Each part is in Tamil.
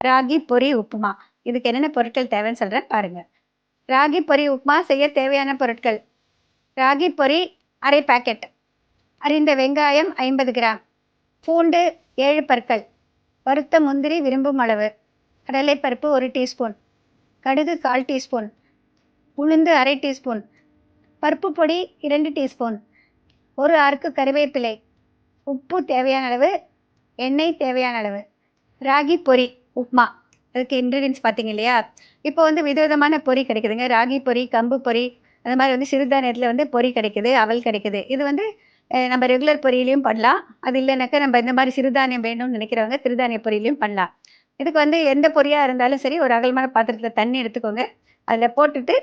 ராகி பொரி உப்புமா. இதுக்கு என்னென்ன பொருட்கள் தேவைன்னு சொல்கிறேன் பாருங்க. ராகி பொரி உப்புமா செய்ய தேவையான பொருட்கள்: ராகி பொரி அரை பாக்கெட், அரிந்த வெங்காயம் 50 கிராம், பூண்டு 7 பற்கள், வறுத்த முந்திரி விரும்பும் அளவு, கடலைப்பருப்பு 1 டீஸ்பூன், கடுகு 1/4 டீஸ்பூன், உளுந்து அரை டீஸ்பூன், பருப்பு பொடி 2 டீஸ்பூன், ஒரு ஆறுக்கு கறிவேப்பிலை, உப்பு தேவையான அளவு, எண்ணெய் தேவையான அளவு. ராகி பொரி உப்புமா அதுக்கு இன்க்ரீடியன்ஸ் பார்த்தீங்க இல்லையா? இப்போ வந்து விதவிதமான பொரி கிடைக்குதுங்க. ராகி பொரி, கம்பு பொரி, அந்த மாதிரி வந்து சிறுதானியத்தில் வந்து பொரி கிடைக்குது, அவல் கிடைக்குது. இது வந்து நம்ம ரெகுலர் பொரியிலையும் பண்ணலாம். அது இல்லைனாக்கா நம்ம இந்த மாதிரி சிறுதானியம் வேணும்னு நினைக்கிறவங்க சிறுதானிய பொரியிலையும் பண்ணலாம். இதுக்கு வந்து எந்த பொரியாக இருந்தாலும் சரி, ஒரு அகலமான பாத்திரத்தில் தண்ணி எடுத்துக்கோங்க. அதில் போட்டுட்டு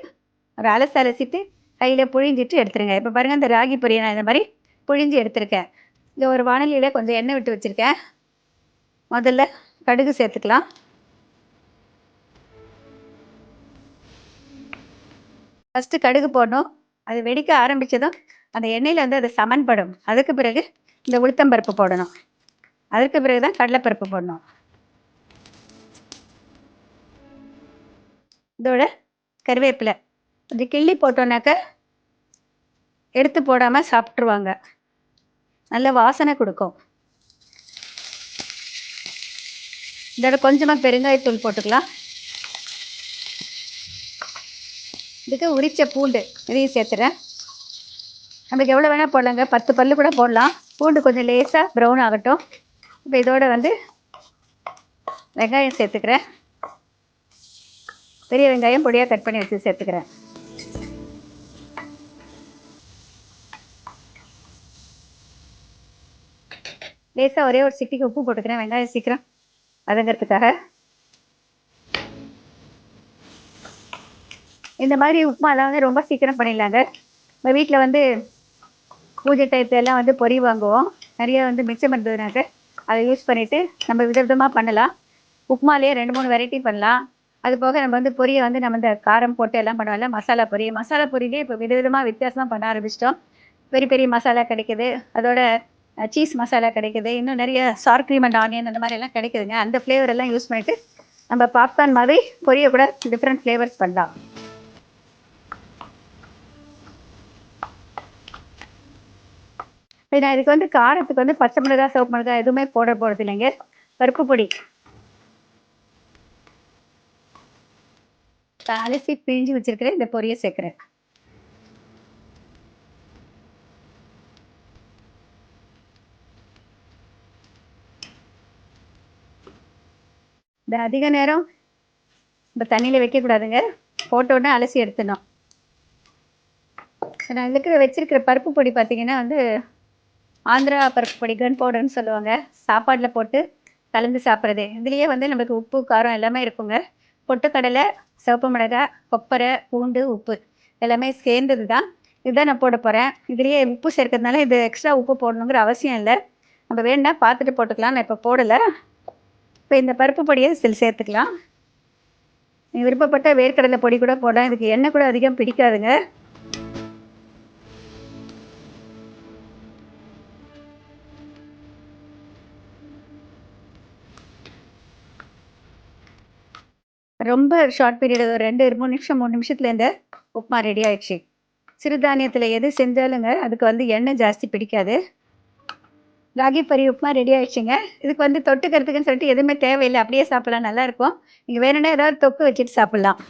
ஒரு அலசிட்டு கையில் புழிஞ்சிட்டு எடுத்துருங்க. இப்போ பாருங்கள், இந்த ராகி பொரியை நான் இந்த மாதிரி புழிஞ்சு எடுத்திருக்கேன். இந்த ஒரு வானலியில் கொஞ்சம் எண்ணெய் விட்டு வச்சுருக்கேன். முதல்ல கடுகு சேர்த்துக்கலாம். ஃபஸ்ட்டு கடுகு போடணும். அது வெடிக்க ஆரம்பித்ததும் அந்த எண்ணெயில் வந்து அது சமன்படும். அதுக்கு பிறகு இந்த உளுத்தம்பருப்பு போடணும். அதுக்கு பிறகு தான் கடலைப்பருப்பு போடணும். இதோட கருவேப்பிலை கொஞ்சம் கிள்ளி போட்டோன்னாக்க எடுத்து போடாமல் சாப்பிட்ருவாங்க. நல்ல வாசனை கொடுக்கும். இதோட கொஞ்சமாக பெருங்காயத்தூள் போட்டுக்கலாம். இதுக்கு உரிச்ச பூண்டு இதையும் சேர்த்துறேன். நமக்கு எவ்வளோ வேணால் போடலாங்க, 10 பல்லு கூட போடலாம். பூண்டு கொஞ்சம் லேசாக ப்ரௌன் ஆகட்டும். இப்போ இதோட வந்து வெங்காயம் சேர்த்துக்கிறேன். பெரிய வெங்காயம் பொடியாக கட் பண்ணி வச்சு சேர்த்துக்கிறேன். லேசாக ஒரே ஒரு சிட்டிக்கு உப்பு போட்டுக்கிறேன், வெங்காயம் சீக்கிரம் வதங்கிறதுக்காக. இந்த மாதிரி உப்புமாலாம் வந்து ரொம்ப சீக்கிரம் பண்ணிடலாங்க. நம்ம வீட்டில் வந்து பூஜை டயத்துலலாம் வந்து பொரி வாங்குவோம். நிறைய வந்து மிச்சம் இருந்ததுனாக்க அதை யூஸ் பண்ணிவிட்டு நம்ம விதவிதமாக பண்ணலாம். உப்புமாலேயே 2-3 வெரைட்டி பண்ணலாம். அது போக நம்ம வந்து பொரியை வந்து நம்ம இந்த காரம் போட்டு எல்லாம் பண்ணுவோம்ல, மசாலா பொரியிலே இப்போ விதவிதமாக வித்தியாசமாக பண்ண ஆரம்பிச்சிட்டோம். பெரிய பெரிய மசாலா கிடைக்குது, அதோட சீஸ் மசாலா கிடைக்குது, இன்னும் நிறைய சார் க்ரீம் அண்ட் ஆனியன் அந்த மாதிரி எல்லாம் கிடைக்குதுங்க. அந்த ஃப்ளேவர் எல்லாம் யூஸ் பண்ணிவிட்டு நம்ம பாப்கார்ன் மாதிரி பொரியை கூட டிஃப்ரெண்ட் ஃப்ளேவர்ஸ் பண்ணலாம். நான் இதுக்கு வந்து காரத்துக்கு வந்து பச்சை மிளகாய், சிவப்பு மிளகாய் எதுவுமே போட போகிறது இல்லைங்க. பருப்பு பொடி அலசி பிழிஞ்சு வச்சிருக்கிறேன். இந்த பொரியை சேர்க்குறேன். இந்த அதிக நேரம் இப்போ தண்ணியில் வைக்கக்கூடாதுங்க. போட்ட உடனே அலசி எடுத்துடணும். நான் வச்சிருக்கிற பருப்பு பொடி பார்த்தீங்கன்னா வந்து ஆந்திரா பருப்பு பொடி, கன் பவுடர்னு சொல்லுவாங்க. சாப்பாட்டில் போட்டு கலந்து சாப்பிட்றது. இதுலேயே வந்து நமக்கு உப்பு, காரம் எல்லாமே இருக்குங்க. பொட்டுக்கடலை, சிவப்பு மிளகாய், கொப்பரை, பூண்டு, உப்பு எல்லாமே சேர்ந்தது தான். இதுதான் நான் போட போகிறேன். இதுலேயே உப்பு சேர்க்கறதுனால இது எக்ஸ்ட்ரா உப்பு போடணுங்கிற அவசியம் இல்லை. நம்ம வேணுன்னா பார்த்துட்டு போட்டுக்கலாம். நான் இப்போ போடலை. இப்போ இந்த பருப்பு பொடியை சேர்த்துக்கலாம். நீங்கள் விருப்பப்பட்ட வேர்க்கடலை பொடி கூட போடலாம். இதுக்கு எண்ணெய் கூட அதிகம் பிடிக்காதுங்க. ரொம்ப ஷார்ட் பீரியட், ஒரு 2-3 நிமிஷம் 3 நிமிஷத்துல இந்த உப்புமா ரெடி ஆயிடுச்சு. சிறுதானியத்தில் எது செஞ்சாலுங்க அதுக்கு வந்து எண்ணெய் ஜாஸ்தி பிடிக்காது. ராகி பொரி உப்புமா ரெடி ஆயிடுச்சுங்க. இதுக்கு வந்து தொட்டுக்கிறதுக்குன்னு சொல்லிட்டு எதுவுமே தேவையில்லை, அப்படியே சாப்பிடலாம், நல்லாயிருக்கும். நீங்கள் வேணும்னா ஏதாவது தொக்கு வச்சுட்டு சாப்பிட்லாம்.